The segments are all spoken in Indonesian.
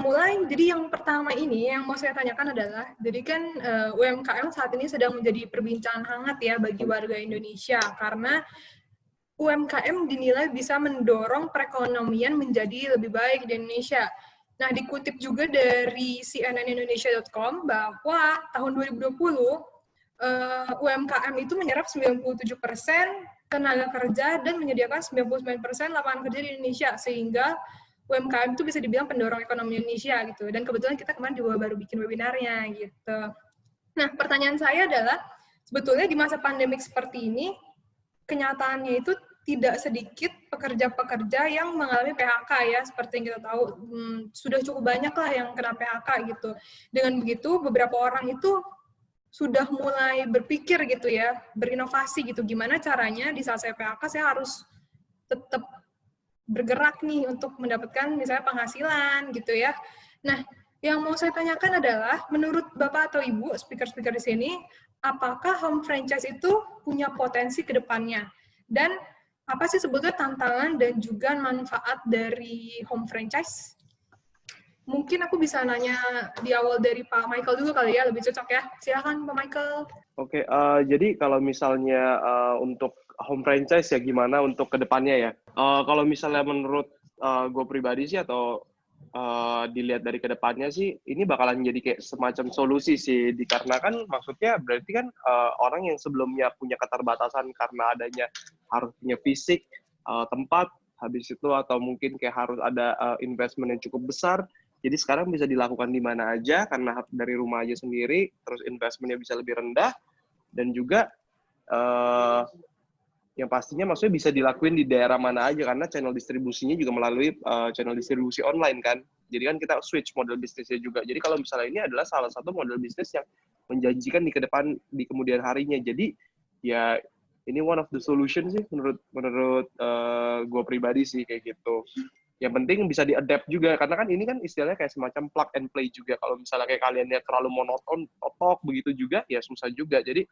mulai, jadi yang pertama ini yang mau saya tanyakan adalah, jadi kan UMKM saat ini sedang menjadi perbincangan hangat ya bagi warga Indonesia, karena UMKM dinilai bisa mendorong perekonomian menjadi lebih baik di Indonesia. Nah, dikutip juga dari cnnindonesia.com bahwa tahun 2020, UMKM itu menyerap 97% tenaga kerja dan menyediakan 99% lapangan kerja di Indonesia, sehingga UMKM itu bisa dibilang pendorong ekonomi Indonesia gitu. Dan kebetulan kita kemarin juga baru bikin webinarnya gitu. Nah, pertanyaan saya adalah, sebetulnya di masa pandemik seperti ini, kenyataannya itu tidak sedikit pekerja-pekerja yang mengalami PHK ya, seperti yang kita tahu, sudah cukup banyak lah yang kena PHK gitu. Dengan begitu, beberapa orang itu sudah mulai berpikir gitu ya, berinovasi gitu, gimana caranya di saat saya PHK saya harus tetap bergerak nih untuk mendapatkan misalnya penghasilan gitu ya. Nah, yang mau saya tanyakan adalah, menurut Bapak atau Ibu, speaker-speaker di sini, apakah home franchise itu punya potensi ke depannya? Dan apa sih sebetulnya tantangan dan juga manfaat dari home franchise? Mungkin aku bisa nanya di awal dari Pak Michael dulu kali ya, lebih cocok ya. Silakan Pak Michael. Oke, jadi kalau misalnya untuk home franchise ya gimana untuk kedepannya ya? Kalau misalnya menurut gue pribadi sih atau dilihat dari kedepannya sih, ini bakalan jadi kayak semacam solusi sih, dikarenakan maksudnya berarti kan orang yang sebelumnya punya keterbatasan karena adanya harus punya fisik, tempat, habis itu atau mungkin kayak harus ada investment yang cukup besar, jadi sekarang bisa dilakukan di mana aja karena dari rumah aja sendiri, terus investmentnya bisa lebih rendah, dan juga yang pastinya maksudnya bisa dilakuin di daerah mana aja karena channel distribusinya juga melalui channel distribusi online kan. Jadi kan kita switch model bisnisnya juga. Jadi kalau misalnya ini adalah salah satu model bisnis yang menjanjikan di kemudian harinya. Jadi ya ini one of the solution sih menurut gue pribadi sih kayak gitu. Yang penting bisa di-adapt juga karena kan ini kan istilahnya kayak semacam plug and play juga. Kalau misalnya kayak kalian lihat terlalu monoton, otok begitu juga ya susah juga. Jadi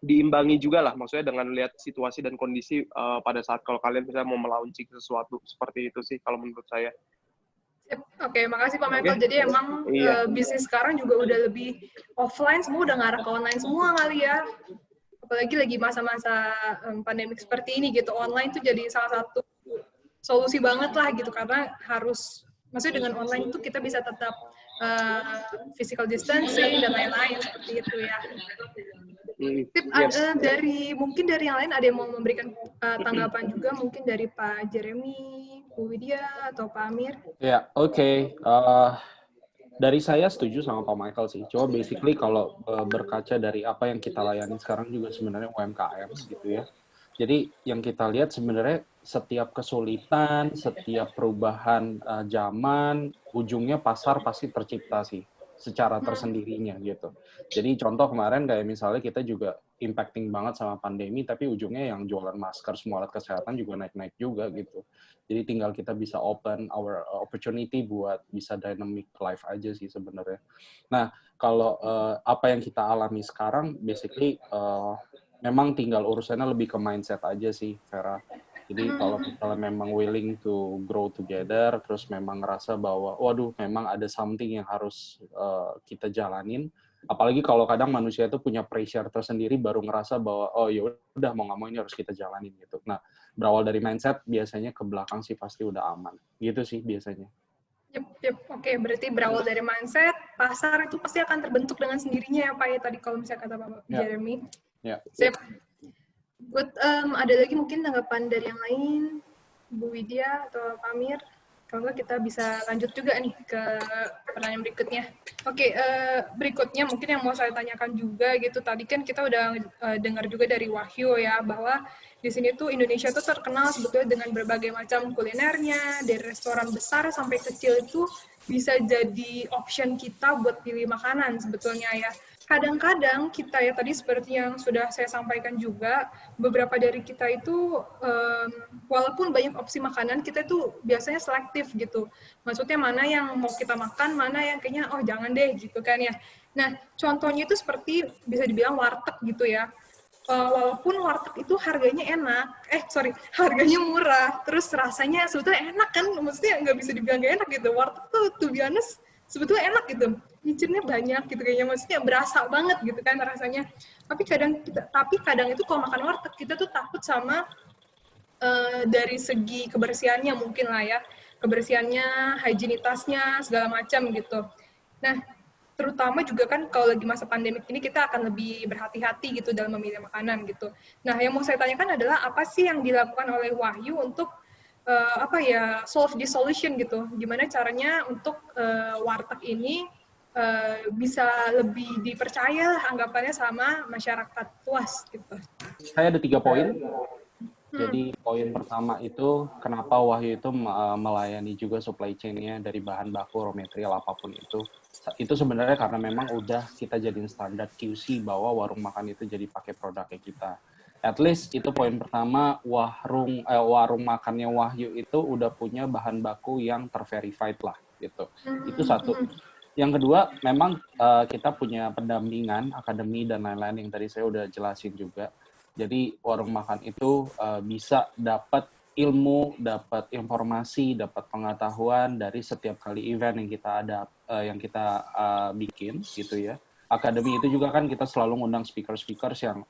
diimbangi juga lah, maksudnya dengan lihat situasi dan kondisi pada saat kalau kalian misalnya mau melaunching sesuatu seperti itu sih kalau menurut saya. Oke, makasih Pak Michael. Jadi emang bisnis sekarang juga udah lebih offline, semua udah ngarah ke online semua kali ya. Apalagi lagi masa-masa pandemik seperti ini gitu, online tuh jadi salah satu solusi banget lah gitu, karena harus, maksudnya dengan online itu kita bisa tetap physical distancing dan lain-lain seperti itu ya. Tip mungkin dari yang lain ada yang mau memberikan tanggapan juga, mungkin dari Pak Jeremy, Bu Widya, atau Pak Amir? Ya, oke. Dari saya setuju sama Pak Michael sih. Cuma basically kalau berkaca dari apa yang kita layani sekarang juga sebenarnya UMKM gitu ya. Jadi yang kita lihat sebenarnya setiap kesulitan, setiap perubahan zaman, ujungnya pasar pasti tercipta sih secara tersendirinya gitu. Jadi contoh kemarin kayak misalnya kita juga impacting banget sama pandemi, tapi ujungnya yang jualan masker, semua alat kesehatan juga naik-naik juga gitu. Jadi tinggal kita bisa open our opportunity buat bisa dynamic life aja sih sebenarnya. Nah, kalau apa yang kita alami sekarang, basically memang tinggal urusannya lebih ke mindset aja sih, Vera. Jadi kalau misalnya memang willing to grow together, terus memang ngerasa bahwa, waduh, memang ada something yang harus kita jalanin. Apalagi kalau kadang manusia itu punya pressure tersendiri, baru ngerasa bahwa, oh ya udah mau nggak mau ini harus kita jalanin gitu. Nah, berawal dari mindset, biasanya ke belakang sih pasti udah aman. Gitu sih biasanya. Yep. Oke, berarti berawal dari mindset, pasar itu pasti akan terbentuk dengan sendirinya ya Pak ya, tadi kalau misalnya kata Pak Jeremy. Ya. Sip. Good, ada lagi mungkin tanggapan dari yang lain, Bu Widya atau Pak Amir? Kalau nggak kita bisa lanjut juga nih ke pertanyaan berikutnya. Oke, berikutnya mungkin yang mau saya tanyakan juga gitu, tadi kan kita udah dengar juga dari Wahyu ya, bahwa di sini tuh Indonesia tuh terkenal sebetulnya dengan berbagai macam kulinernya, dari restoran besar sampai kecil itu bisa jadi option kita buat pilih makanan sebetulnya ya. Kadang-kadang kita ya, tadi seperti yang sudah saya sampaikan juga, beberapa dari kita itu walaupun banyak opsi makanan, kita itu biasanya selektif gitu. Maksudnya mana yang mau kita makan, mana yang kayaknya jangan deh gitu kan ya. Nah, contohnya itu seperti bisa dibilang warteg gitu ya. walaupun warteg itu harganya enak, harganya murah, terus rasanya sebetulnya enak kan, maksudnya nggak bisa dibilang nggak enak gitu. Warteg tuh, to be honest, sebetulnya enak gitu, micirnya banyak gitu kayaknya, maksudnya berasa banget gitu kan rasanya. Tapi kadang itu kalau makan warteg kita tuh takut sama dari segi kebersihannya mungkin lah ya, kebersihannya, higienitasnya, segala macam gitu. Nah, terutama juga kan kalau lagi masa pandemik ini kita akan lebih berhati-hati gitu dalam memilih makanan gitu. Nah, yang mau saya tanyakan adalah apa sih yang dilakukan oleh Wahyu untuk solve this solution gitu. Gimana caranya untuk warteg ini bisa lebih dipercaya lah anggapannya sama masyarakat luas gitu. Saya ada 3 poin. Jadi poin pertama itu kenapa Wahyu itu melayani juga supply chain-nya dari bahan baku, raw material apapun itu. Itu sebenarnya karena memang udah kita jadiin standar QC bahwa warung makan itu jadi pakai produknya kita. At least itu poin pertama, warung makannya Wahyu itu udah punya bahan baku yang terverified lah gitu. Itu satu. Yang kedua, memang kita punya pendampingan, akademi dan lain-lain yang tadi saya udah jelasin juga. Jadi warung makan itu bisa dapat ilmu, dapat informasi, dapat pengetahuan dari setiap kali event yang kita bikin gitu ya. Akademi itu juga kan kita selalu ngundang speaker-speakers yang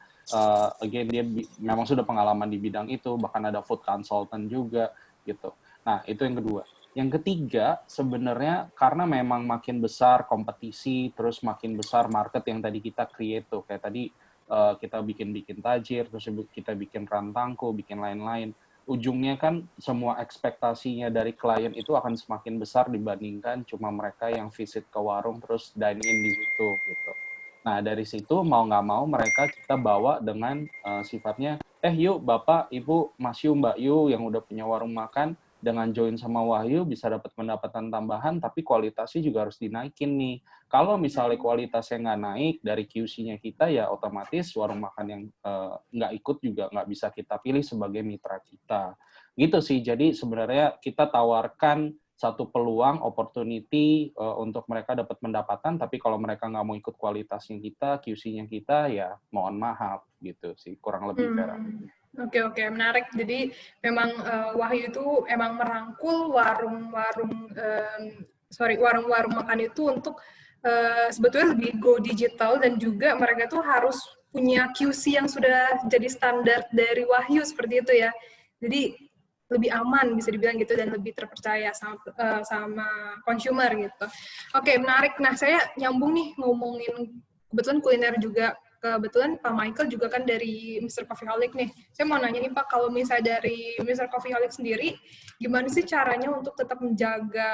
again dia memang sudah pengalaman di bidang itu, bahkan ada food consultant juga gitu. Nah, itu yang kedua. Yang ketiga, sebenarnya karena memang makin besar kompetisi, terus makin besar market yang tadi kita create tuh, kayak tadi kita bikin tajir, terus kita bikin rantangku, bikin lain-lain. Ujungnya kan semua ekspektasinya dari klien itu akan semakin besar dibandingkan cuma mereka yang visit ke warung terus dine in di situ gitu. Nah dari situ mau nggak mau mereka kita bawa dengan sifatnya, yuk Bapak, Ibu, Mas Yu, Mbak Yu yang udah punya warung makan, dengan join sama Wahyu bisa dapat pendapatan tambahan, tapi kualitasnya juga harus dinaikin nih. Kalau misalnya kualitasnya nggak naik dari QC-nya kita, ya otomatis warung makan yang nggak ikut juga nggak bisa kita pilih sebagai mitra kita. Gitu sih, jadi sebenarnya kita tawarkan satu peluang, opportunity untuk mereka dapat pendapatan, tapi kalau mereka nggak mau ikut kualitasnya kita, QC-nya kita, ya mohon maaf gitu sih, kurang lebih Vera. Oke, menarik. Jadi memang Wahyu itu emang merangkul warung-warung makan itu untuk sebetulnya lebih go digital, dan juga mereka tuh harus punya QC yang sudah jadi standar dari Wahyu seperti itu ya. Jadi lebih aman bisa dibilang gitu, dan lebih terpercaya sama consumer gitu. Oke, menarik. Nah, saya nyambung nih ngomongin kebetulan kuliner juga. Kebetulan Pak Michael juga kan dari Mr. Coffeeholic nih. Saya mau nanya nih Pak, kalau misalnya dari Mr. Coffeeholic sendiri, gimana sih caranya untuk tetap menjaga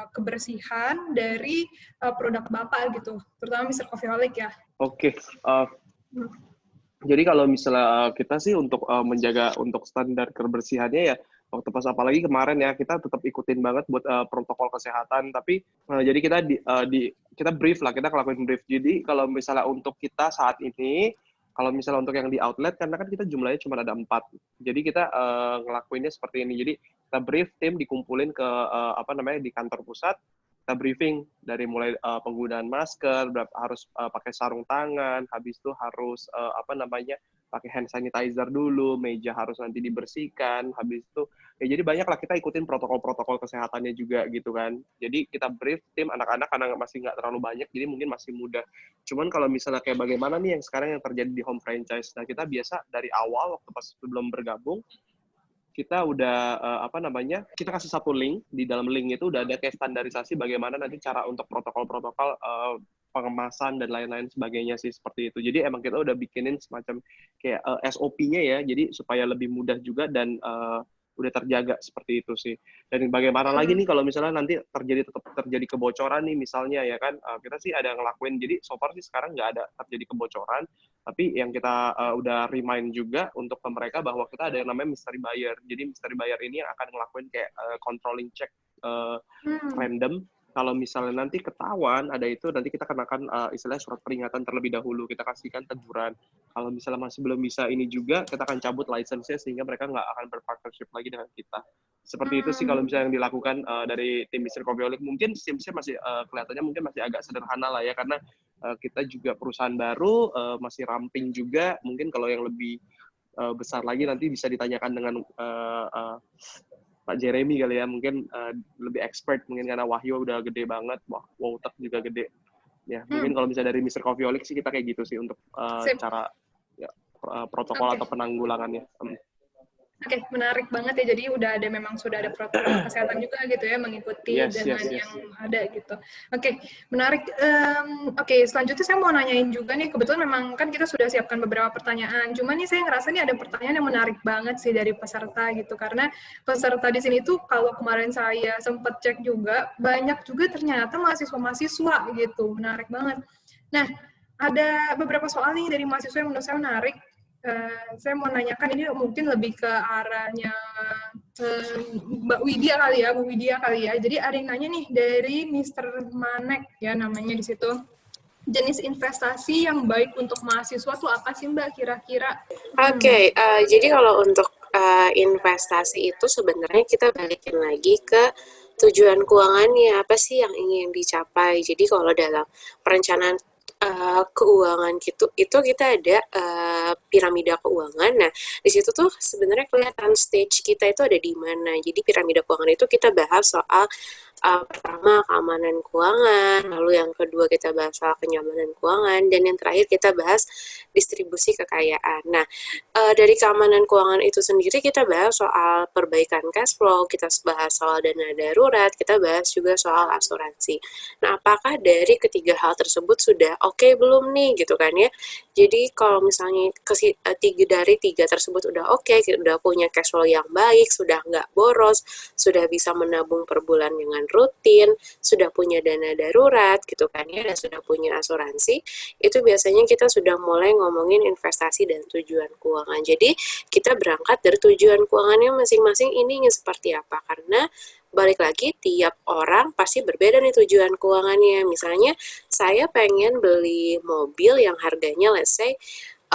kebersihan dari produk Bapak gitu, terutama Mr. Coffeeholic ya? Oke. Jadi kalau misalnya kita sih untuk menjaga untuk standar kebersihannya ya, waktu pas apalagi kemarin ya, kita tetap ikutin banget buat protokol kesehatan. Tapi jadi kita brief lah, kita ngelakuin brief. Jadi kalau misalnya untuk kita saat ini, kalau misalnya untuk yang di outlet, karena kan kita jumlahnya cuma ada 4. Jadi kita ngelakuinnya seperti ini. Jadi kita brief, tim dikumpulin ke di kantor pusat. Kita briefing dari mulai penggunaan masker, harus pakai sarung tangan, habis itu harus pakai hand sanitizer dulu, meja harus nanti dibersihkan, habis itu ya jadi banyak lah, kita ikutin protokol-protokol kesehatannya juga gitu kan. Jadi kita brief tim anak-anak karena masih nggak terlalu banyak, jadi mungkin masih muda. Cuman kalau misalnya kayak bagaimana nih yang sekarang yang terjadi di home franchise, nah kita biasa dari awal waktu pas sebelum bergabung, kita udah kita kasih satu link, di dalam link itu udah ada kayak standarisasi bagaimana nanti cara untuk protokol-protokol pengemasan dan lain-lain sebagainya sih, seperti itu. Jadi emang kita udah bikinin semacam kayak SOP-nya ya, jadi supaya lebih mudah juga dan udah terjaga seperti itu sih. Dan bagaimana lagi nih kalau misalnya nanti tetap terjadi kebocoran nih misalnya ya kan, kita sih ada ngelakuin, jadi so far sih sekarang nggak ada terjadi kebocoran, tapi yang kita udah remind juga untuk ke mereka bahwa kita ada yang namanya mystery buyer. Jadi mystery buyer ini yang akan ngelakuin kayak controlling check random. Kalau misalnya nanti ketahuan ada itu, nanti kita kenakan istilahnya surat peringatan terlebih dahulu, kita kasihkan teguran. Kalau misalnya masih belum bisa ini juga, kita akan cabut license-nya sehingga mereka nggak akan berpartnership lagi dengan kita. Seperti itu sih kalau misalnya yang dilakukan dari tim Mr. Coffeeholic. Mungkin sistemnya masih kelihatannya mungkin masih agak sederhana lah ya, karena kita juga perusahaan baru, masih ramping juga. Mungkin kalau yang lebih besar lagi nanti bisa ditanyakan dengan Pak Jeremy kali ya, mungkin lebih expert mungkin karena Wahyu udah gede banget, Wouter juga gede. Ya, mungkin kalau misalnya dari Mr. Coffeeholic sih kita kayak gitu sih untuk cara ya, protokol atau penanggulangannya. Oke, menarik banget ya. Jadi sudah ada protokol kesehatan juga gitu ya, mengikuti dengan yang ada gitu. Oke, menarik. Oke, selanjutnya saya mau nanyain juga nih, kebetulan memang kan kita sudah siapkan beberapa pertanyaan. Cuman nih saya ngerasa nih ada pertanyaan yang menarik banget sih dari peserta gitu. Karena peserta di sini tuh kalau kemarin saya sempat cek juga, banyak juga ternyata mahasiswa-mahasiswa gitu. Menarik banget. Nah, ada beberapa soal nih dari mahasiswa yang menurut saya menarik. Saya mau nanyakan ini mungkin lebih ke arahnya Mbak Widya kali ya, Bu Widya kali ya. Jadi ada yang nanya nih dari Mr. Manek ya namanya di situ. Jenis investasi yang baik untuk mahasiswa tuh apa sih Mbak kira-kira? Oke, jadi kalau untuk investasi itu sebenarnya kita balikin lagi ke tujuan keuangannya, apa sih yang ingin dicapai. Jadi kalau dalam perencanaan keuangan gitu itu kita ada piramida keuangan. Nah, di situ tuh sebenarnya kelihatan stage kita itu ada di mana. Jadi piramida keuangan itu kita bahas soal pertama keamanan keuangan, lalu yang kedua kita bahas soal kenyamanan keuangan, dan yang terakhir kita bahas distribusi kekayaan. Nah, dari keamanan keuangan itu sendiri kita bahas soal perbaikan cash flow, kita bahas soal dana darurat, kita bahas juga soal asuransi. Nah, apakah dari ketiga hal tersebut sudah oke belum nih gitu kan ya? Jadi kalau misalnya dari tiga tersebut udah oke, udah punya cash flow yang baik, sudah nggak boros, sudah bisa menabung per bulan dengan rutin, sudah punya dana darurat gitu kan ya, dan sudah punya asuransi, itu biasanya kita sudah mulai ngomongin investasi dan tujuan keuangan. Jadi kita berangkat dari tujuan keuangannya masing-masing ini ingin seperti apa, karena balik lagi tiap orang pasti berbeda nih tujuan keuangannya. Misalnya saya pengen beli mobil yang harganya let's say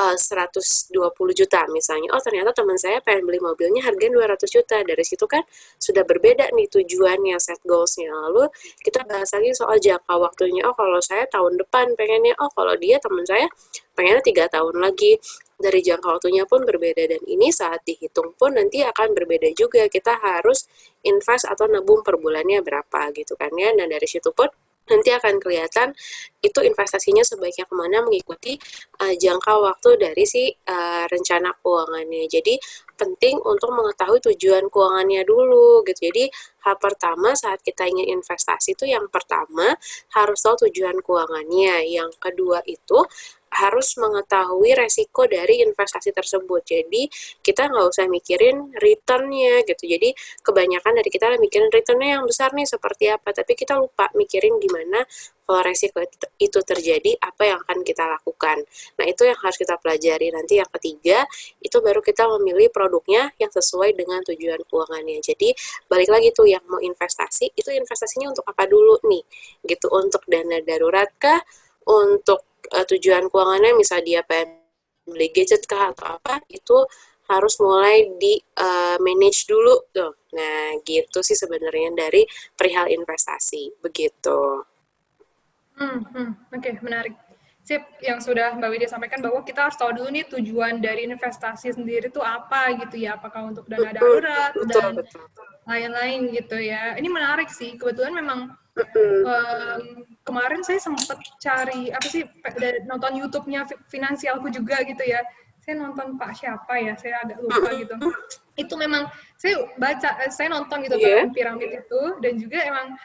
120 juta misalnya. Oh, ternyata teman saya pengen beli mobilnya harganya 200 juta. Dari situ kan sudah berbeda nih tujuannya, set goals-nya. Lalu kita bahas lagi soal jangka waktunya. Oh, kalau saya tahun depan pengennya, oh kalau dia teman saya pengennya 3 tahun lagi. Dari jangka waktunya pun berbeda, dan ini saat dihitung pun nanti akan berbeda juga. Kita harus invest atau nabung per bulannya berapa gitu kan ya. Nah, dari situ pun nanti akan kelihatan itu investasinya sebaiknya kemana mengikuti jangka waktu dari si rencana keuangannya. Jadi penting untuk mengetahui tujuan keuangannya dulu gitu. Jadi hal pertama saat kita ingin investasi itu yang pertama harus tahu tujuan keuangannya. Yang kedua itu harus mengetahui resiko dari investasi tersebut. Jadi kita nggak usah mikirin return-nya gitu. Jadi kebanyakan dari kita mikirin return-nya yang besar nih seperti apa, tapi kita lupa mikirin gimana kalau resiko itu terjadi, apa yang akan kita lakukan. Nah, itu yang harus kita pelajari. Nanti yang ketiga, itu baru kita memilih produknya yang sesuai dengan tujuan keuangannya. Jadi, balik lagi tuh yang mau investasi, itu investasinya untuk apa dulu nih? Gitu, untuk dana darurat kah? Untuk tujuan keuangannya, misalnya dia pengen beli gadget kah atau apa, itu harus mulai di manage dulu tuh. Nah, gitu sih sebenarnya dari perihal investasi. Begitu. Oke, menarik. Sip, yang sudah Mbak Widya sampaikan bahwa kita harus tahu dulu nih tujuan dari investasi sendiri itu apa gitu ya, apakah untuk dana darurat dan lain-lain gitu ya. Ini menarik sih, kebetulan memang kemarin saya sempat cari apa sih nonton YouTube-nya Finansialku juga gitu ya. Saya nonton Pak siapa ya, saya agak lupa gitu. Itu memang saya nonton gitu kan piramid itu, dan juga emang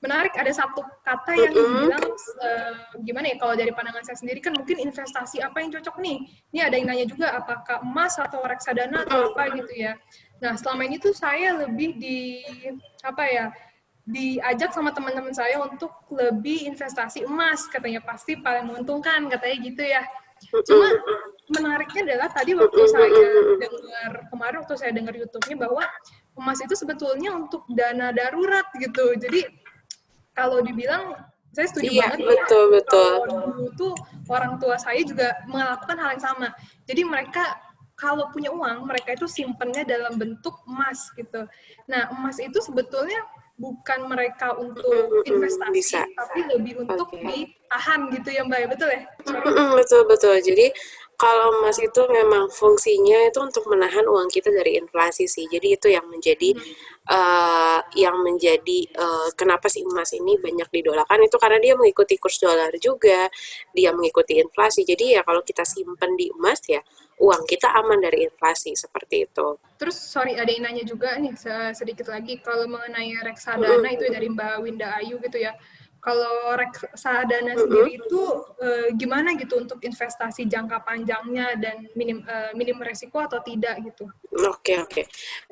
menarik, ada satu kata yang dibilang gimana ya, kalau dari pandangan saya sendiri kan mungkin investasi apa yang cocok nih. Ini ada yang nanya juga apakah emas atau reksadana atau apa gitu ya. Nah, selama ini tuh saya lebih diajak sama teman-teman saya untuk lebih investasi emas, katanya pasti paling menguntungkan, katanya gitu ya. Cuma menariknya adalah tadi waktu saya dengar YouTube-nya bahwa emas itu sebetulnya untuk dana darurat gitu. Jadi kalau dibilang, saya setuju banget. Betul. Kalau dulu tuh orang tua saya juga melakukan hal yang sama. Jadi mereka kalau punya uang, mereka itu simpennya dalam bentuk emas gitu. Nah, emas itu sebetulnya bukan mereka untuk investasi, Bisa. tapi lebih untuk ditahan gitu ya Mbak, betul ya? Betul. Jadi kalau emas itu memang fungsinya itu untuk menahan uang kita dari inflasi sih. Jadi itu yang menjadi kenapa sih emas ini banyak didolakan itu karena dia mengikuti kurs dolar juga, dia mengikuti inflasi. Jadi ya kalau kita simpan di emas ya uang kita aman dari inflasi seperti itu. Terus sorry ada yang nanya juga nih sedikit lagi kalau mengenai reksadana itu dari Mbak Winda Ayu gitu ya. Kalau reksadana sendiri itu gimana gitu untuk investasi jangka panjangnya dan minim resiko atau tidak gitu? Oke.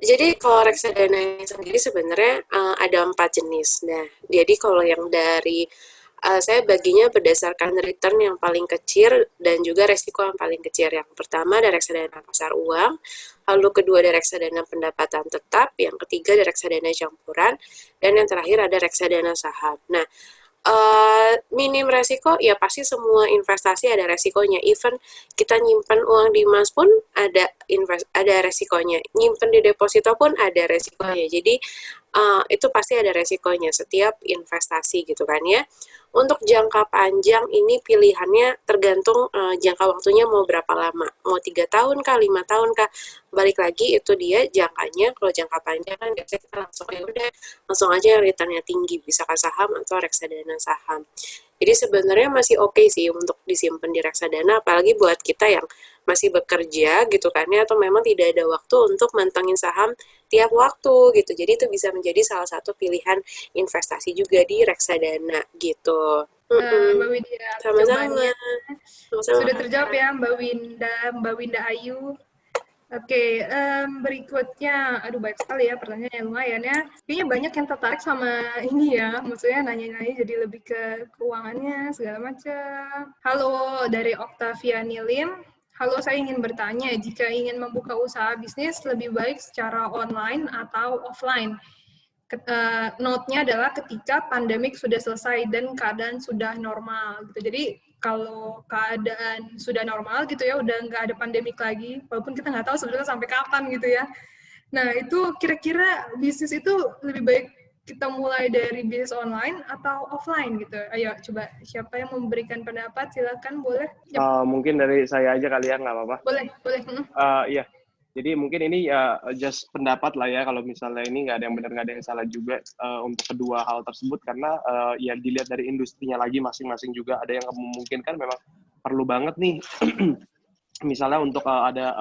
Jadi kalau reksadana sendiri sebenarnya ada 4 jenis. Nah, jadi kalau yang dari saya baginya berdasarkan return yang paling kecil dan juga resiko yang paling kecil. Yang pertama ada reksadana pasar uang, lalu kedua ada reksadana pendapatan tetap, yang ketiga ada reksadana campuran, dan yang terakhir ada reksadana saham. Nah, minim resiko ya pasti semua investasi ada resikonya. Even kita nyimpan uang di emas pun ada resikonya, nyimpan di deposito pun ada resikonya. Jadi itu pasti ada resikonya setiap investasi gitu kan ya. Untuk jangka panjang ini pilihannya tergantung jangka waktunya mau berapa lama, mau 3 tahun kah, 5 tahun kah, balik lagi itu dia jangkanya. Kalau jangka panjang kan biasanya kita langsung aja yang returnnya tinggi, bisa ke saham atau reksadana saham. Jadi sebenarnya masih oke sih untuk disimpan di reksadana, apalagi buat kita yang masih bekerja gitu kan ya, atau memang tidak ada waktu untuk mantengin saham tiap waktu gitu. Jadi itu bisa menjadi salah satu pilihan investasi juga di reksadana gitu. Mbak Widya, Sama-sama. Sudah terjawab ya Mbak Winda Ayu. Oke, berikutnya, aduh banyak sekali ya pertanyaan yang lumayan ya. Kayaknya banyak yang tertarik sama ini ya, maksudnya nanya-nanya jadi lebih ke keuangannya, segala macam. Halo, dari Octavia Nilim. Halo, saya ingin bertanya, jika ingin membuka usaha bisnis, lebih baik secara online atau offline? Note-nya adalah ketika pandemik sudah selesai dan keadaan sudah normal gitu. Jadi kalau keadaan sudah normal gitu ya, udah nggak ada pandemik lagi, walaupun kita nggak tahu sebenarnya sampai kapan gitu ya. Nah itu kira-kira bisnis itu lebih baik kita mulai dari bisnis online atau offline gitu. Ayo coba siapa yang memberikan pendapat, silakan boleh. Mungkin dari saya aja kali ya, nggak apa-apa. Boleh. Iya. Jadi mungkin ini just pendapat lah ya, kalau misalnya ini nggak ada yang benar, nggak ada yang salah juga untuk kedua hal tersebut, karena ya dilihat dari industrinya lagi masing-masing juga. Ada yang memungkinkan memang perlu banget nih, misalnya untuk ada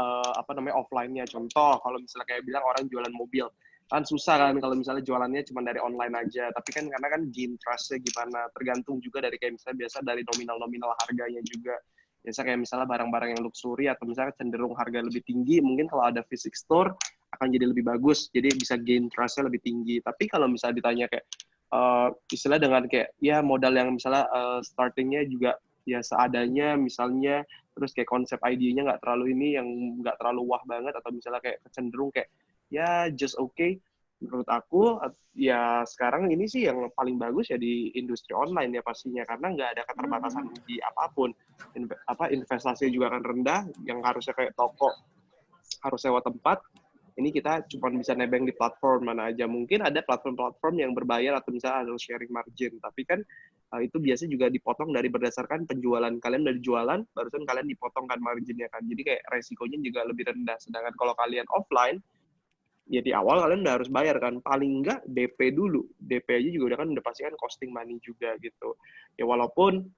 offline-nya. Contoh, kalau misalnya kayak bilang orang jualan mobil, kan susah kan kalau misalnya jualannya cuma dari online aja. Tapi kan karena kan gain trust-nya gimana, tergantung juga dari kayak misalnya biasa dari nominal harganya juga. Biasa kayak misalnya barang-barang yang luxury atau misalnya cenderung harga lebih tinggi, mungkin kalau ada physical store akan jadi lebih bagus, jadi bisa gain trust-nya lebih tinggi. Tapi kalau misalnya ditanya kayak istilah dengan kayak ya modal yang misalnya startingnya juga ya seadanya misalnya, terus kayak konsep idenya nggak terlalu yang nggak terlalu wah banget, atau misalnya kayak cenderung kayak ya just okay, menurut aku ya sekarang ini sih yang paling bagus ya di industri online ya pastinya, karena nggak ada keterbatasan di apapun. Investasinya juga akan rendah, yang harusnya kayak toko harus sewa tempat, ini kita cuma bisa nebeng di platform mana aja. Mungkin ada platform-platform yang berbayar atau misalnya ada sharing margin, tapi kan itu biasanya juga dipotong dari berdasarkan penjualan kalian. Dari jualan barusan kalian dipotongkan marginnya kan, jadi kayak resikonya juga lebih rendah. Sedangkan kalau kalian offline ya di awal kalian udah harus bayar kan, paling enggak DP dulu. DP aja juga udah pasti kan costing money juga gitu. Ya walaupun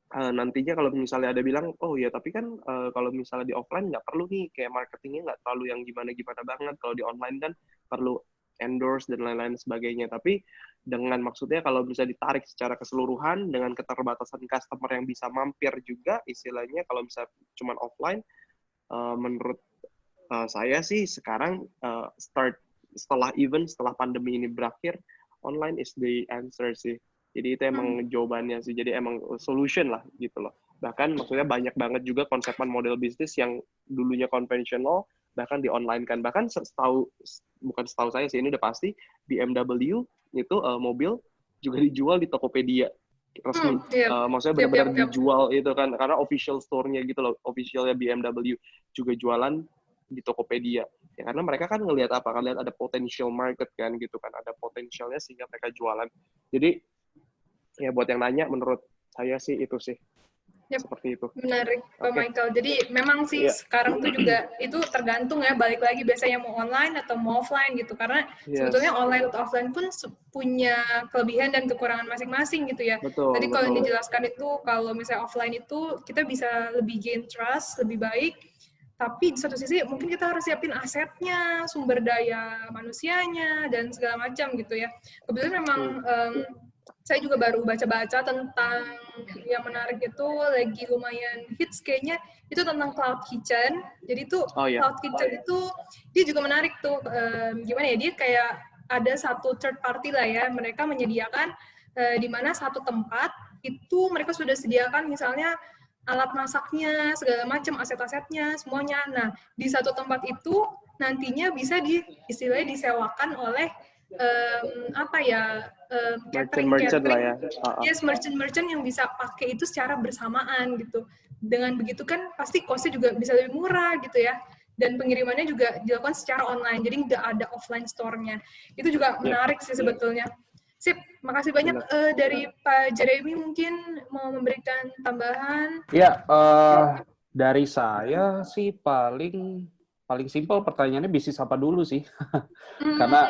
nantinya kalau misalnya ada bilang, oh ya tapi kan kalau misalnya di offline nggak perlu nih, kayak marketingnya nggak terlalu yang gimana-gimana banget. Kalau di online kan perlu endorse dan lain-lain sebagainya. Tapi dengan maksudnya kalau bisa ditarik secara keseluruhan, dengan keterbatasan customer yang bisa mampir juga, istilahnya kalau bisa cuman offline, menurut saya sih sekarang setelah pandemi ini berakhir, online is the answer sih. Jadi itu emang jawabannya sih. Jadi emang solution lah gitu loh. Bahkan maksudnya banyak banget juga konsepan model bisnis yang dulunya konvensional bahkan di online kan. Bahkan bukan setahu saya sih, ini udah pasti BMW itu mobil juga dijual di Tokopedia. resmi, Iya. maksudnya benar-benar dijual itu kan, karena official store-nya gitu loh, officialnya BMW juga jualan di Tokopedia. Ya karena mereka kan ngelihat apa, kan lihat ada potential market kan gitu kan, ada potensialnya sehingga mereka jualan. Jadi ya buat yang nanya, menurut saya sih itu sih. Yep. Seperti itu. Menarik, Pak Michael. Jadi memang sih sekarang tuh juga itu tergantung ya, balik lagi biasanya mau online atau mau offline gitu. Karena sebetulnya online atau offline pun punya kelebihan dan kekurangan masing-masing gitu ya. Tadi kalau yang dijelaskan itu, kalau misalnya offline itu kita bisa lebih gain trust, lebih baik. Tapi di satu sisi mungkin kita harus siapin asetnya, sumber daya manusianya, dan segala macam gitu ya. Kebetulan memang saya juga baru baca-baca tentang yang menarik itu, lagi lumayan hits kayaknya, itu tentang Cloud Kitchen. Jadi itu Cloud Kitchen itu dia juga menarik tuh, gimana ya, dia kayak ada satu third party lah ya, mereka menyediakan di mana satu tempat itu mereka sudah sediakan misalnya alat masaknya, segala macam, aset-asetnya, semuanya. Nah, di satu tempat itu nantinya bisa istilahnya disewakan oleh catering lah ya. Yes, merchant yang bisa pakai itu secara bersamaan gitu. Dengan begitu kan pasti cost-nya juga bisa lebih murah gitu ya. Dan pengirimannya juga dilakukan secara online, jadi nggak ada offline store-nya. Itu juga menarik sih sebetulnya. Sip, makasih banyak dari Pak Jeremy, mungkin mau memberikan tambahan. Ya, dari saya sih paling simpel pertanyaannya bisnis apa dulu sih. Karena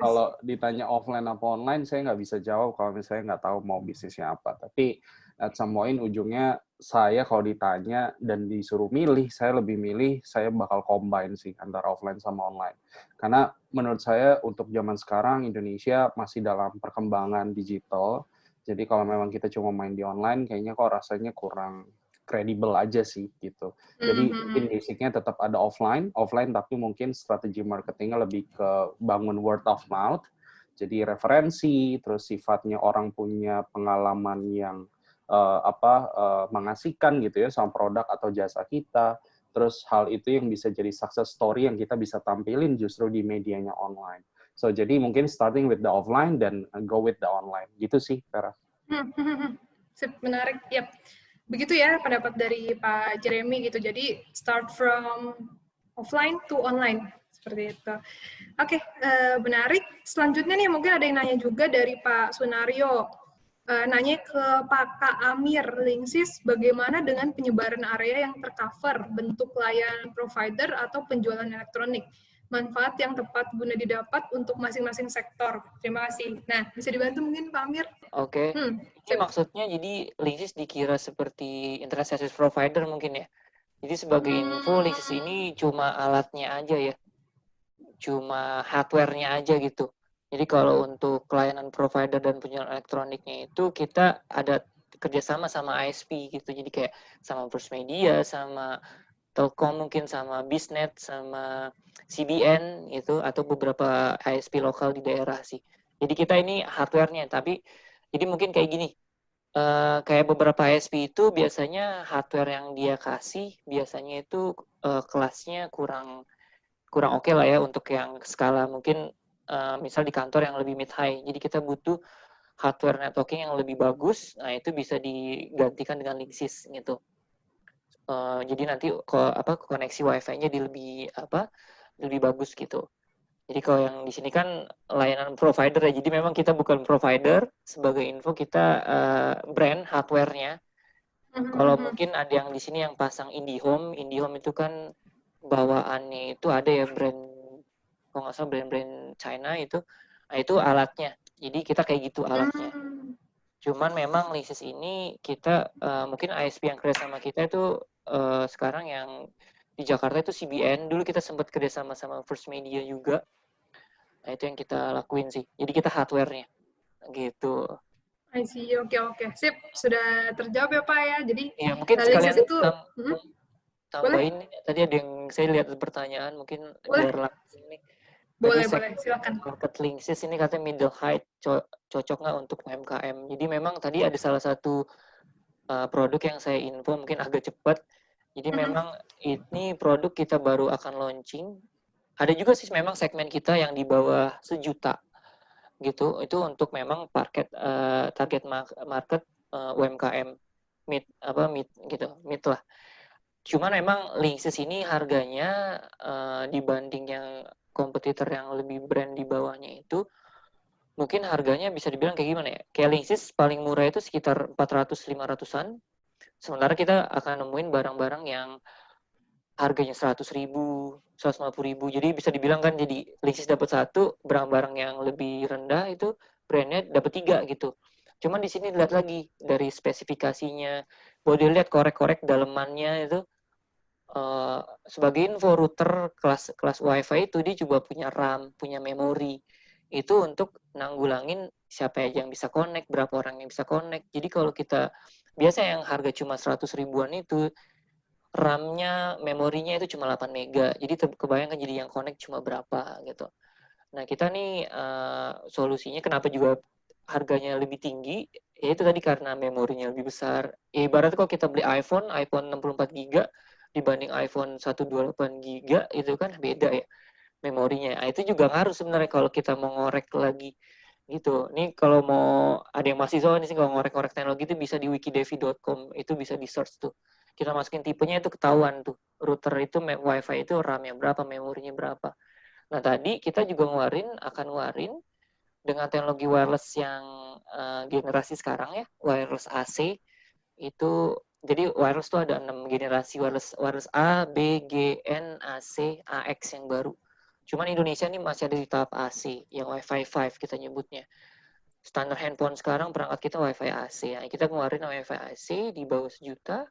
kalau ditanya offline apa online, saya nggak bisa jawab kalau misalnya nggak tahu mau bisnisnya apa. Tapi at some point ujungnya saya kalau ditanya dan disuruh milih, saya lebih milih saya bakal combine sih antara offline sama online. Karena menurut saya untuk zaman sekarang Indonesia masih dalam perkembangan digital. Jadi kalau memang kita cuma main di online, kayaknya kok rasanya kurang kredibel aja sih gitu. Jadi mungkin basicnya tetap ada offline tapi mungkin strategi marketingnya lebih ke bangun word of mouth. Jadi referensi, terus sifatnya orang punya pengalaman yang mengasihkan gitu ya sama produk atau jasa kita. Terus hal itu yang bisa jadi success story yang kita bisa tampilin justru di medianya online. So jadi mungkin starting with the offline dan go with the online. Gitu sih, Vera. Menarik, yep. Begitu ya pendapat dari Pak Jeremy gitu. Jadi start from offline to online seperti itu. Oke, menarik. Selanjutnya nih mungkin ada yang nanya juga dari Pak Sunario. Nanya ke Pak Kak Amir, Linksys, bagaimana dengan penyebaran area yang tercover, bentuk layanan provider atau penjualan elektronik? Manfaat yang tepat guna didapat untuk masing-masing sektor. Terima kasih. Nah, bisa dibantu mungkin Pak Amir? Oke. Ini maksudnya jadi Linksys dikira seperti internet service provider mungkin ya. Jadi sebagai info, Linksys ini cuma alatnya aja ya. Cuma hardware-nya aja gitu. Jadi kalau untuk layanan provider dan penjualan elektroniknya itu kita ada kerjasama sama ISP gitu. Jadi kayak sama First Media, sama Telkom mungkin, sama Biznet, sama CBN gitu, atau beberapa ISP lokal di daerah sih. Jadi kita ini hardware-nya, tapi jadi mungkin kayak gini, kayak beberapa ISP itu biasanya hardware yang dia kasih biasanya itu kelasnya kurang oke lah ya untuk yang skala mungkin misal di kantor yang lebih mid high. Jadi kita butuh hardware networking yang lebih bagus. Nah itu bisa digantikan dengan Linksys gitu. Jadi nanti koneksi WiFi-nya lebih bagus gitu. Jadi kalau yang di sini kan layanan provider ya. Jadi memang kita bukan provider. Sebagai info kita brand hardware-nya. Kalau mungkin ada yang di sini yang pasang IndiHome. IndiHome itu kan bawaannya itu ada ya brand, kalau nggak salah brand-brand China itu. Nah itu alatnya. Jadi kita kayak gitu alatnya. Cuman memang Linksys ini kita mungkin ISP yang kerja sama kita itu sekarang yang di Jakarta itu CBN. Dulu kita sempat kerja sama First Media juga. Nah itu yang kita lakuin sih. Jadi kita hardware-nya gitu. I see, oke. Sip, sudah terjawab ya Pak ya. Jadi ya, mungkin sekalian itu tambahin. Tadi ada yang saya lihat pertanyaan mungkin biar langsung nih. Boleh, silakan. Market Linksys ini katanya middle height cocok nggak untuk UMKM. Jadi memang tadi ada salah satu produk yang saya info mungkin agak cepat. Jadi memang ini produk kita baru akan launching. Ada juga sih memang segmen kita yang di bawah 1 juta. gitu. Itu untuk memang target market UMKM mid lah. Cuman memang Linksys ini harganya dibanding yang kompetitor yang lebih brand di bawahnya itu mungkin harganya bisa dibilang kayak gimana ya? Kayak Linksys paling murah itu sekitar 400-500-an. Sementara kita akan nemuin barang-barang yang harganya 100.000, 150.000. Jadi bisa dibilang kan jadi Linksys dapat 1, barang-barang yang lebih rendah itu brandnya dapat 3 gitu. Cuman di sini lihat lagi dari spesifikasinya, boleh dilihat korek-korek dalemannya itu. Sebagai info, router kelas WiFi itu dia juga punya RAM, punya memori. Itu untuk nanggulangin siapa aja yang bisa connect, berapa orang yang bisa connect. Jadi kalau kita biasa yang harga cuma 100 ribuan itu, RAM-nya, memorinya itu cuma 8 mega. Jadi kebayangkan jadi yang connect cuma berapa gitu. Nah kita nih solusinya kenapa juga harganya lebih tinggi, yaitu tadi karena memorinya lebih besar. Ibaratnya kalau kita beli iPhone 64 GB dibanding iPhone 128 GB itu kan beda ya memorinya. Nah, itu juga ngaruh sebenarnya kalau kita mau ngorek lagi gitu. Nih kalau mau ada yang mahasiswa nih sih kalau ngorek-ngorek teknologi itu bisa di wikidevi.com, itu bisa di search tuh. Kita masukin tipenya itu ketahuan tuh. Router itu WiFi itu RAM-nya berapa, memorinya berapa. Nah tadi kita juga akan ngeluarin dengan teknologi wireless yang generasi sekarang ya, wireless AC itu. Jadi wireless tuh ada 6 generasi wireless A, B, G, N, AC, AX yang baru. Cuman Indonesia ini masih ada di tahap AC, yang Wi-Fi 5 kita nyebutnya. Standar handphone sekarang perangkat kita Wi-Fi AC. Nah, kita ngeluarin Wi-Fi AC di bawah 1 juta,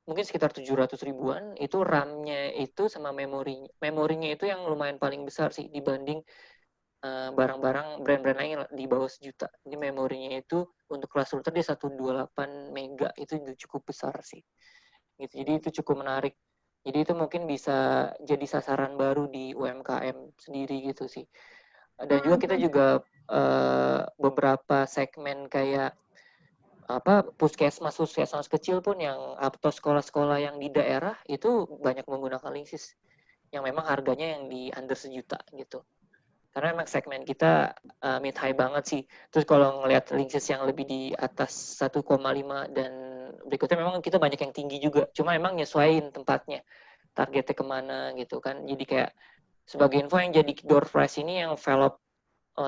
mungkin sekitar 700 ribuan. Itu RAM-nya itu sama memorinya itu yang lumayan paling besar sih dibanding barang-barang brand-brand lain di bawah 1 juta. Ini memorinya itu untuk kelas router dia 128 mega, itu cukup besar sih. Gitu. Jadi itu cukup menarik. Jadi itu mungkin bisa jadi sasaran baru di UMKM sendiri gitu sih. Dan juga kita juga beberapa segmen kayak puskesmas kecil pun yang atau sekolah-sekolah yang di daerah itu banyak menggunakan Linksys yang memang harganya yang di under 1 juta gitu. Karena memang segmen kita mid high banget sih. Terus kalau ngelihat Linksys yang lebih di atas 1,5 dan berikutnya memang kita banyak yang tinggi juga. Cuma memang nyesuaiin tempatnya, targetnya kemana gitu kan. Jadi kayak sebagai info yang jadi door prize ini yang Velop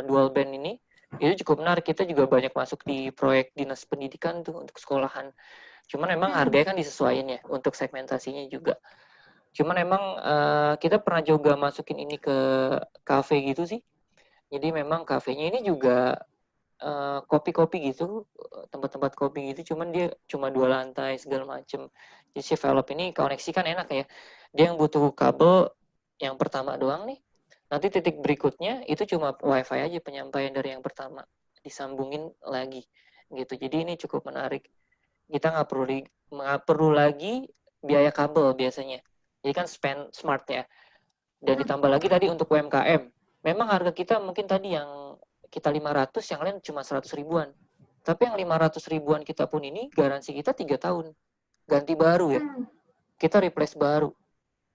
dual band ini, itu cukup menarik. Kita juga banyak masuk di proyek dinas pendidikan tuh untuk sekolahan. Cuman memang harganya kan disesuaiin ya untuk segmentasinya juga. Cuman emang kita pernah juga masukin ini ke kafe gitu sih. Jadi memang kafenya ini juga kopi-kopi gitu, tempat-tempat kopi gitu. Cuman dia cuma 2 lantai segala macem. Jadi si Velop ini koneksi kan enak ya. Dia yang butuh kabel yang pertama doang nih. Nanti titik berikutnya itu cuma WiFi aja penyampaian dari yang pertama. Disambungin lagi gitu. Jadi ini cukup menarik. Kita nggak perlu lagi biaya kabel biasanya. Jadi kan spend smart ya. Dan ditambah lagi tadi untuk UMKM. Memang harga kita mungkin tadi yang kita 500, yang lain cuma 100 ribuan. Tapi yang 500 ribuan kita pun ini garansi kita 3 tahun. Ganti baru ya. Kita replace baru.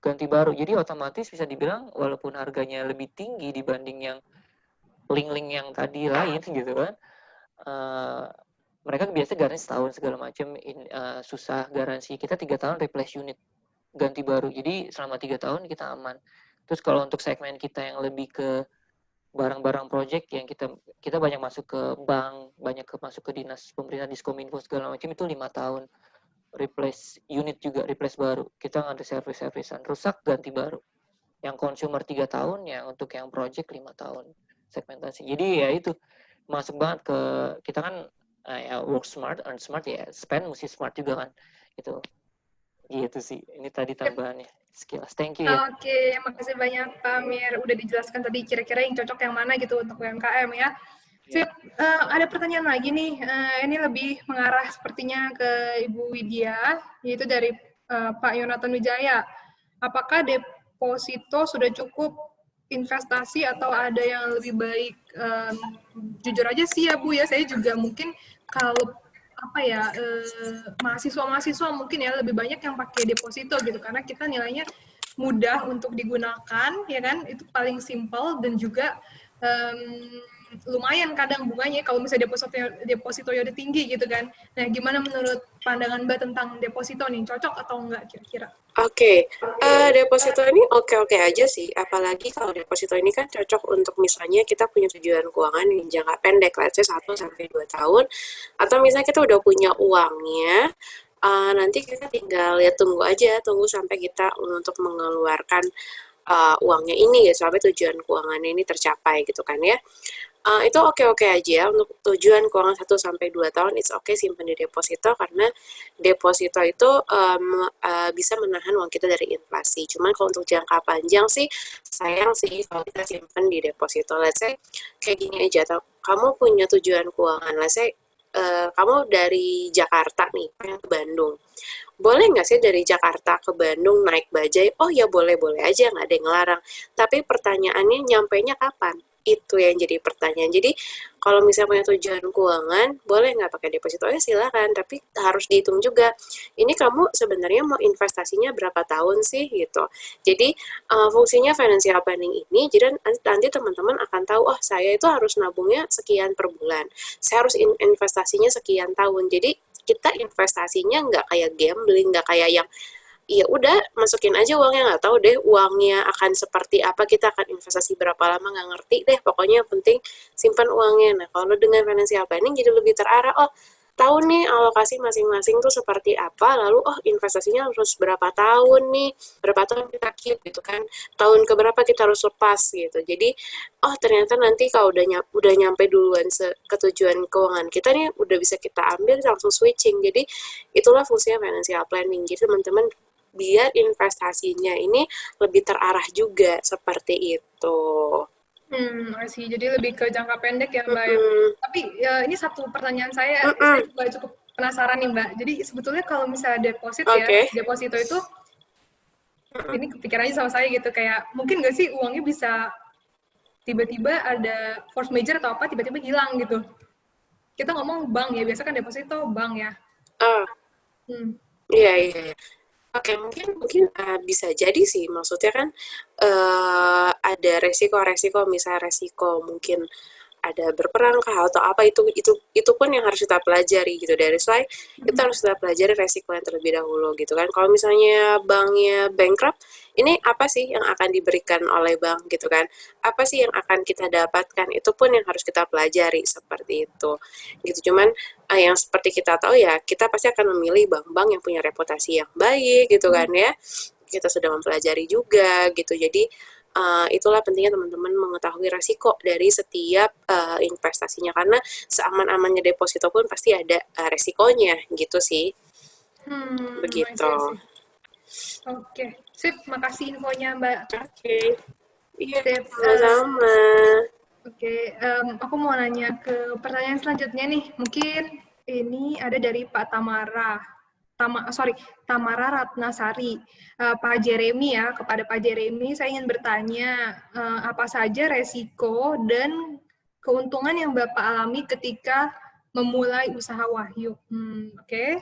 Ganti baru. Jadi otomatis bisa dibilang walaupun harganya lebih tinggi dibanding yang link-link yang tadi lain gitu kan. Mereka biasa garansi setahun segala macam, susah garansi. Kita 3 tahun replace unit. Ganti baru. Jadi selama 3 tahun kita aman. Terus kalau untuk segmen kita yang lebih ke barang-barang project yang kita banyak masuk ke bank, banyak masuk ke dinas pemerintah, Diskominfo segala macam, itu 5 tahun. Replace unit juga, replace baru. Kita nggak ada service-servisan. Rusak, ganti baru. Yang consumer 3 tahun, ya untuk yang project 5 tahun segmentasi. Jadi ya itu, masuk banget ke, kita kan ya work smart, earn smart, ya spend mesti smart juga kan. Gitu sih. Ini tadi tambahannya. Sekilas. Thank you ya. Oke, makasih banyak Pak Amir. Udah dijelaskan tadi kira-kira yang cocok yang mana gitu untuk UMKM ya. Sip, ada pertanyaan lagi nih. Ini lebih mengarah sepertinya ke Ibu Widya, yaitu dari Pak Yonatan Wijaya. Apakah deposito sudah cukup investasi atau ada yang lebih baik? Jujur aja sih ya Bu ya, saya juga mungkin kalau mahasiswa mungkin ya lebih banyak yang pakai deposito gitu, karena kita nilainya mudah untuk digunakan ya kan, itu paling simple dan juga lumayan kadang bunganya kalau misalnya depositonya udah tinggi gitu kan. Nah, gimana menurut pandangan Mbak tentang deposito nih? Cocok atau enggak kira-kira? Oke, deposito ini oke-oke aja sih. Apalagi kalau deposito ini kan cocok untuk misalnya kita punya tujuan keuangan yang jangka pendek, let's say 1 sampai 2 tahun, atau misalnya kita udah punya uangnya, nanti kita tinggal ya tunggu sampai kita untuk mengeluarkan uangnya ini ya sampai tujuan keuangannya ini tercapai gitu kan ya. Itu oke-oke aja untuk tujuan keuangan 1 sampai 2 tahun, it's okay simpan di deposito karena deposito itu bisa menahan uang kita dari inflasi. Cuman kalau untuk jangka panjang sih sayang sih kalau kita simpan di deposito. Let's say kayak gini aja, kamu punya tujuan keuangan, let's say kamu dari Jakarta nih pengen ke Bandung. Boleh nggak sih dari Jakarta ke Bandung naik bajai? Oh ya boleh-boleh aja, nggak ada yang ngelarang. Tapi pertanyaannya nyampainya kapan? Itu yang jadi pertanyaan. Jadi kalau misalnya punya tujuan keuangan, boleh nggak pakai deposito? Ya silakan, tapi harus dihitung juga. Ini kamu sebenarnya mau investasinya berapa tahun sih gitu. Jadi fungsinya financial planning ini, jadi nanti teman-teman akan tahu, oh saya itu harus nabungnya sekian per bulan. Saya harus investasinya sekian tahun. Jadi kita investasinya nggak kayak gambling, nggak kayak yang iya udah masukin aja uangnya, nggak tahu deh uangnya akan seperti apa, kita akan investasi berapa lama nggak ngerti deh, pokoknya yang penting simpan uangnya. Nah kalau dengan financial planning jadi lebih terarah, oh tahu nih alokasi masing-masing tuh seperti apa, lalu oh investasinya harus berapa tahun nih, berapa tahun kita keep gitu kan, tahun keberapa kita harus lepas gitu. Jadi oh ternyata nanti kalau udah nyampe duluan ke tujuan keuangan kita nih udah bisa kita ambil langsung switching. Jadi itulah fungsinya financial planning. Jadi teman-teman biar investasinya ini lebih terarah juga seperti itu. Sih. Jadi lebih ke jangka pendek ya Mbak. Tapi ini satu pertanyaan saya juga cukup penasaran nih Mbak. Jadi sebetulnya kalau misalnya deposito itu, ini kepikirannya sama saya gitu, kayak mungkin nggak sih uangnya bisa tiba-tiba ada force major atau apa, tiba-tiba hilang gitu. Kita ngomong bank ya, biasa kan deposito bank ya. Iya. Oke, mungkin bisa jadi sih. Maksudnya kan ada resiko, misalnya resiko mungkin ada berperang kah atau apa, itu pun yang harus kita pelajari gitu. Dari why kita harus kita pelajari resiko yang terlebih dahulu gitu kan. Kalau misalnya banknya bankrupt, ini apa sih yang akan diberikan oleh bank gitu kan? Apa sih yang akan kita dapatkan? Itu pun yang harus kita pelajari seperti itu. Gitu. Cuman yang seperti kita tahu ya, kita pasti akan memilih bank-bank yang punya reputasi yang baik gitu kan ya. Kita sudah mempelajari juga gitu. Jadi itulah pentingnya teman-teman mengetahui resiko dari setiap investasinya, karena seaman-amannya deposito pun pasti ada resikonya gitu sih. Begitu. Oke, sip, makasih infonya Mbak. Oke. Iya, sama-sama. Oke, aku mau nanya ke pertanyaan selanjutnya nih. Mungkin ini ada dari Pak Tamara Ratnasari. Pak Jeremy ya, kepada Pak Jeremy saya ingin bertanya, apa saja resiko dan keuntungan yang Bapak alami ketika memulai usaha Wahyu? Oke.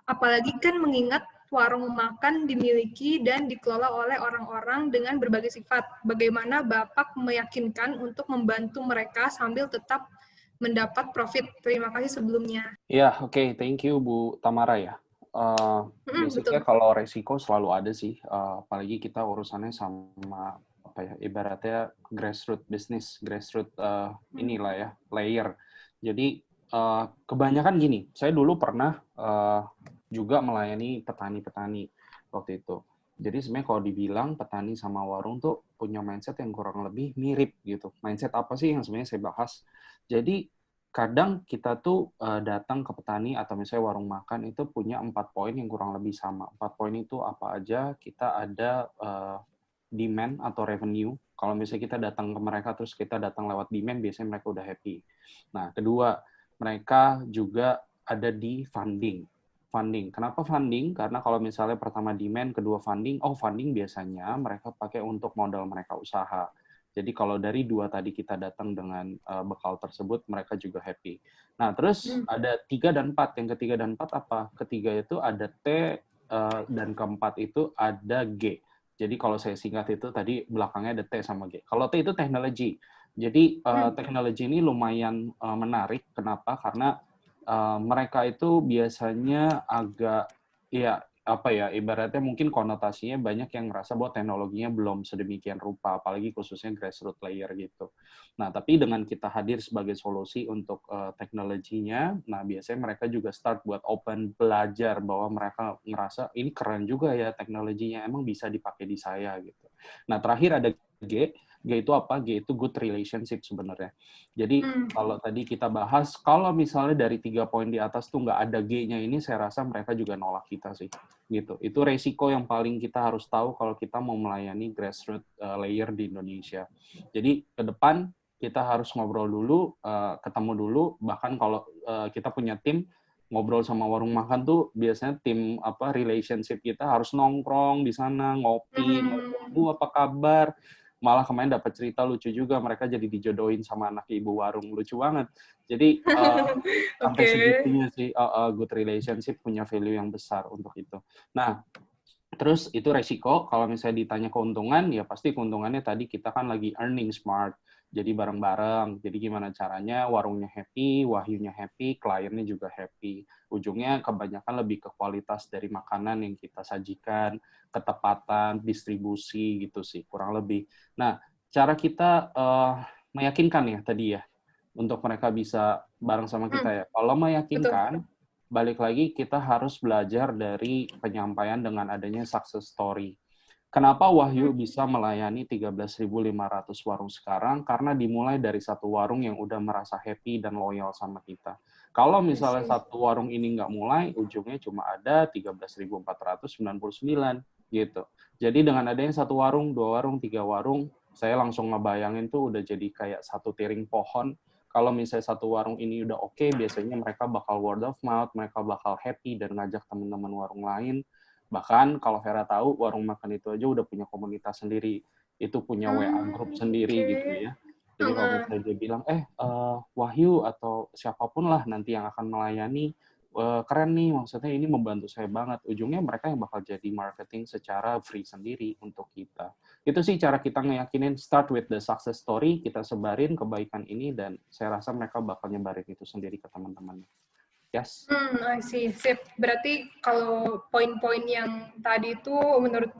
Apalagi kan mengingat warung makan dimiliki dan dikelola oleh orang-orang dengan berbagai sifat. Bagaimana Bapak meyakinkan untuk membantu mereka sambil tetap mendapat profit? Terima kasih sebelumnya. Ya, oke. Thank you, Bu Tamara ya. Basicnya kalau resiko selalu ada sih, apalagi kita urusannya sama apa ya, ibaratnya grassroots business, grassroots inilah ya, layer. Jadi kebanyakan gini, saya dulu pernah juga melayani petani-petani waktu itu. Jadi sebenarnya kalau dibilang petani sama warung tuh punya mindset yang kurang lebih mirip gitu. Mindset apa sih yang sebenarnya saya bahas? Jadi kadang kita tuh datang ke petani atau misalnya warung makan itu punya 4 poin yang kurang lebih sama. 4 poin itu apa aja? Kita ada demand atau revenue. Kalau misalnya kita datang ke mereka terus kita datang lewat demand, biasanya mereka udah happy. Nah, kedua, mereka juga ada di funding. Kenapa funding? Karena kalau misalnya pertama demand, kedua funding, funding biasanya mereka pakai untuk modal mereka usaha. Jadi kalau dari 2 tadi kita datang dengan bekal tersebut, mereka juga happy. Nah, terus ada 3 dan 4. Yang ketiga dan 4 apa? Ketiga itu ada T, dan keempat itu ada G. Jadi kalau saya singkat itu tadi belakangnya ada T sama G. Kalau T itu teknologi. Jadi teknologi ini lumayan menarik. Kenapa? Karena mereka itu biasanya agak ya apa ya, ibaratnya mungkin konotasinya banyak yang ngerasa bahwa teknologinya belum sedemikian rupa, apalagi khususnya grassroots layer gitu. Nah, tapi dengan kita hadir sebagai solusi untuk teknologinya, nah biasanya mereka juga start buat open belajar bahwa mereka ngerasa ini keren juga ya teknologinya, emang bisa dipakai di saya gitu. Nah, terakhir ada G itu apa? G itu good relationship sebenarnya. Jadi kalau tadi kita bahas, kalau misalnya dari 3 poin di atas tuh nggak ada G-nya ini, saya rasa mereka juga nolak kita sih. Gitu. Itu resiko yang paling kita harus tahu kalau kita mau melayani grassroots layer di Indonesia. Jadi ke depan kita harus ngobrol dulu, ketemu dulu, bahkan kalau kita punya tim, ngobrol sama warung makan tuh biasanya tim relationship kita harus nongkrong di sana, ngopi, ngobrol, apa kabar. Malah kemarin dapat cerita lucu juga, mereka jadi dijodohin sama anak ibu warung, lucu banget. Jadi sampai segitunya sih, good relationship punya value yang besar untuk itu. Nah, terus itu resiko, kalau misalnya ditanya keuntungan, ya pasti keuntungannya tadi kita kan lagi earning smart, jadi bareng-bareng. Jadi gimana caranya warungnya happy, Wahyunya happy, kliennya juga happy. Ujungnya kebanyakan lebih ke kualitas dari makanan yang kita sajikan, ketepatan, distribusi gitu sih, kurang lebih. Nah, cara kita meyakinkan ya tadi ya, untuk mereka bisa bareng sama kita ya. Kalau meyakinkan, balik lagi kita harus belajar dari penyampaian dengan adanya success story. Kenapa Wahyu bisa melayani 13.500 warung sekarang? Karena dimulai dari satu warung yang udah merasa happy dan loyal sama kita. Kalau misalnya satu warung ini nggak mulai, ujungnya cuma ada 13.499 gitu. Jadi dengan adanya satu warung, 2 warung, 3 warung, saya langsung ngebayangin tuh udah jadi kayak satu tiring pohon. Kalau misalnya satu warung ini udah oke, biasanya mereka bakal word of mouth, mereka bakal happy dan ngajak teman-teman warung lain. Bahkan kalau Vera tahu, warung makan itu aja udah punya komunitas sendiri. Itu punya WA group sendiri gitu ya. Jadi kalau misalnya dia bilang, Wahyu atau siapapun lah nanti yang akan melayani, keren nih, maksudnya ini membantu saya banget. Ujungnya mereka yang bakal jadi marketing secara free sendiri untuk kita. Itu sih cara kita ngeyakinin, start with the success story, kita sebarin kebaikan ini, dan saya rasa mereka bakal nyebarin itu sendiri ke teman-temannya. Yes. I see. Sip. Berarti kalau poin-poin yang tadi itu menurut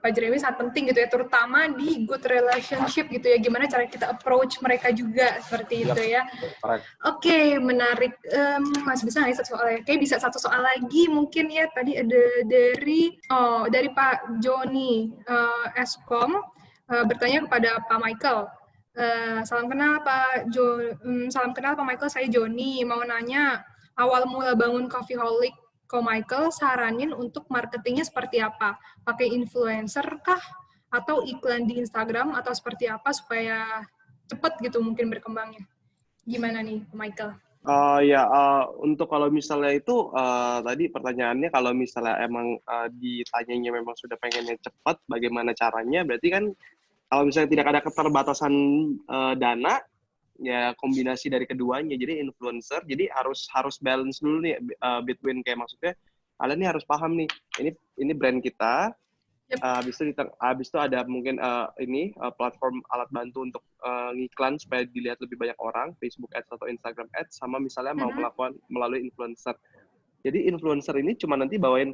Pak Jeremy sangat penting gitu ya, terutama di good relationship gitu ya, gimana cara kita approach mereka juga seperti itu ya. Oke, menarik. Mas bisa nggak satu soal ya? Kayak bisa satu soal lagi mungkin ya. Tadi ada dari Pak Joni Eskom bertanya kepada Pak Michael. Salam kenal Pak Michael, saya Joni. Mau nanya, awal mula bangun Coffeeholic Ko Michael saranin untuk marketingnya seperti apa? Pakai influencer kah? Atau iklan di Instagram? Atau seperti apa supaya cepat gitu mungkin berkembangnya? Gimana nih Michael? Untuk kalau misalnya itu tadi pertanyaannya kalau misalnya emang ditanyanya memang sudah pengennya cepat, bagaimana caranya? Berarti kan kalau misalnya tidak ada keterbatasan dana, ya kombinasi dari keduanya. Jadi influencer, jadi harus balance dulu nih between, kayak maksudnya kalian nih harus paham nih, ini brand kita. Habis itu ada mungkin platform alat bantu untuk ngiklan supaya dilihat lebih banyak orang, Facebook Ads atau Instagram Ads, sama misalnya mau melakukan melalui influencer. Jadi influencer ini cuma nanti bawain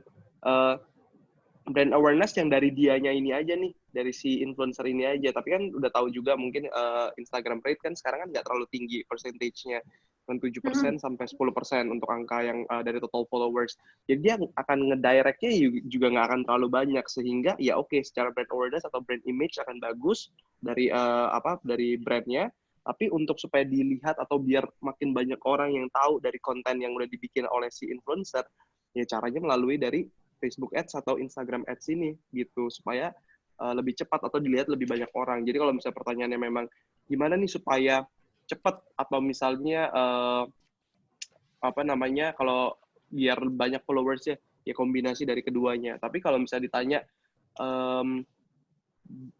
brand awareness yang dari dianya ini aja nih, dari si influencer ini aja. Tapi kan udah tahu juga mungkin Instagram rate kan sekarang kan nggak terlalu tinggi persentage-nya, 7% sampai 10% untuk angka yang dari total followers. Jadi dia akan ngedirect-nya juga nggak akan terlalu banyak, sehingga ya oke, secara brand awareness atau brand image akan bagus dari dari brandnya. Tapi untuk supaya dilihat atau biar makin banyak orang yang tahu dari konten yang udah dibikin oleh si influencer, ya caranya melalui dari Facebook Ads atau Instagram Ads ini gitu, supaya lebih cepat atau dilihat lebih banyak orang. Jadi kalau misalnya pertanyaannya memang gimana nih supaya cepat, atau misalnya kalau biar banyak followersnya, ya kombinasi dari keduanya. Tapi kalau misalnya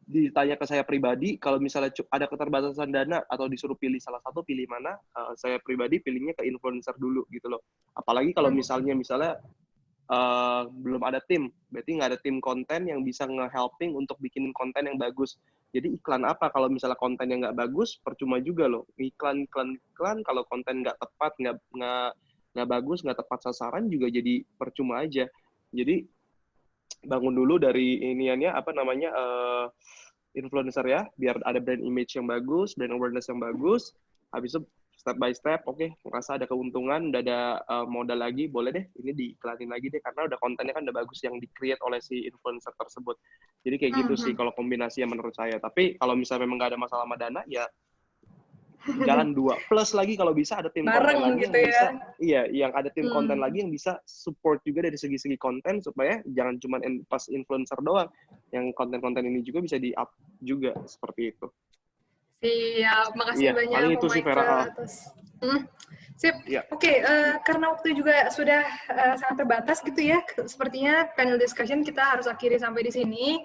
ditanya ke saya pribadi, kalau misalnya ada keterbatasan dana atau disuruh pilih salah satu, pilih mana? Saya pribadi pilihnya ke influencer dulu gitu loh. Apalagi kalau misalnya belum ada tim, berarti nggak ada tim konten yang bisa nge-helping untuk bikinin konten yang bagus. Jadi iklan apa kalau misalnya kontennya nggak bagus, percuma juga loh. Iklan kalau konten nggak tepat, nggak bagus, nggak tepat sasaran juga jadi percuma aja. Jadi bangun dulu dari iniannya apa namanya influencer ya, biar ada brand image yang bagus, brand awareness yang bagus. Habis itu step by step, oke, merasa ada keuntungan, udah ada modal lagi, boleh deh ini diiklanin lagi deh, karena udah kontennya kan udah bagus yang di-create oleh si influencer tersebut. Jadi kayak gitu sih kalau kombinasi yang menurut saya. Tapi kalau misalnya memang nggak ada masalah sama dana, ya jalan 2. Plus lagi kalau bisa ada tim Bareng konten lagi gitu yang ya. bisa, iya, yang ada tim konten lagi yang bisa support juga dari segi-segi konten, supaya jangan cuma pas influencer doang, yang konten-konten ini juga bisa di-up juga, seperti itu. Siap, makasih Iya, banyak paling Ko itu sih, Michael Vera. atas. Sip. Iya. Oke, karena waktu juga sudah sangat terbatas gitu ya, sepertinya panel discussion kita harus akhiri sampai di sini.